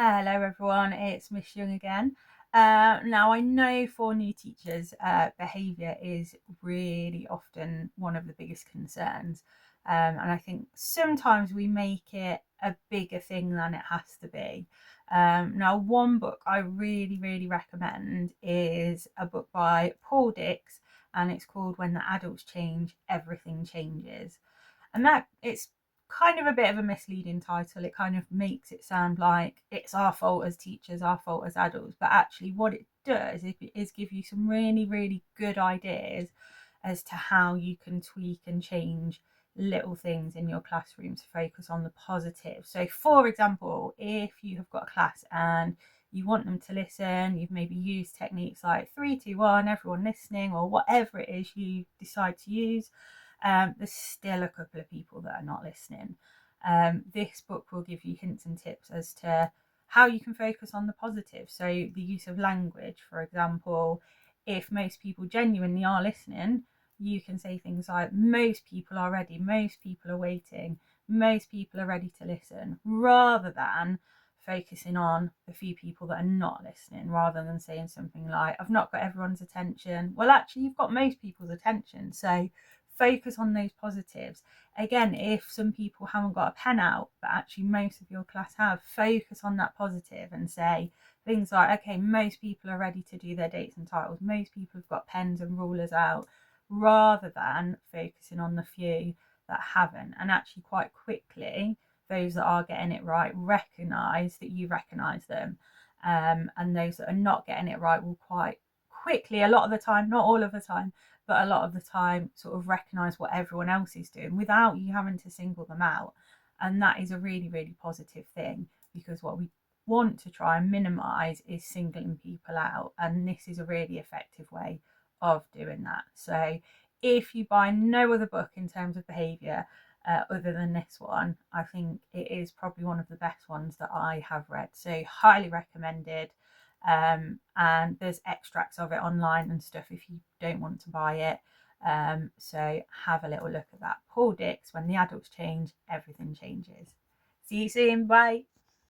Hello everyone, it's Miss Young again. Now I know for new teachers, behaviour is really often one of the biggest concerns, and I think sometimes we make it a bigger thing than it has to be. Now one book I really recommend is a book by Paul Dix, and it's called When the Adults Change, Everything Changes. And that it's kind of a bit of a misleading title. It kind of makes it sound like it's our fault as teachers, our fault as adults, but actually what it does is give you some really good ideas as to how you can tweak and change little things in your classroom to focus on the positive. So for example, if you have got a class and you want them to listen, you've maybe used techniques like 3, 2, 1, everyone listening, or whatever it is you decide to use, there's still a couple of people that are not listening. This book will give you hints and tips as to how you can focus on the positive. So the use of language, for example, if most people genuinely are listening, you can say things like, most people are ready, most people are waiting, most people are ready to listen, rather than focusing on the few people that are not listening, rather than saying something like, I've not got everyone's attention. Well, actually, you've got most people's attention. So focus on those positives. Again, if some people haven't got a pen out, but actually most of your class have, focus on that positive and say things like, okay, most people are ready to do their dates and titles, most people have got pens and rulers out, rather than focusing on the few that haven't. And actually quite quickly, those that are getting it right recognize that you recognize them, and those that are not getting it right will quite quickly, a lot of the time, not all of the time, but a lot of the time, sort of recognize what everyone else is doing without you having to single them out. And that is a really positive thing, because what we want to try and minimize is singling people out, and this is a really effective way of doing that. So if you buy no other book in terms of behavior other than this one, I think it is probably one of the best ones that I have read, so highly recommended. And there's extracts of it online and stuff if you don't want to buy it. So have a little look at that. Paul Dix, When the Adults Change, Everything Changes. See you soon. Bye.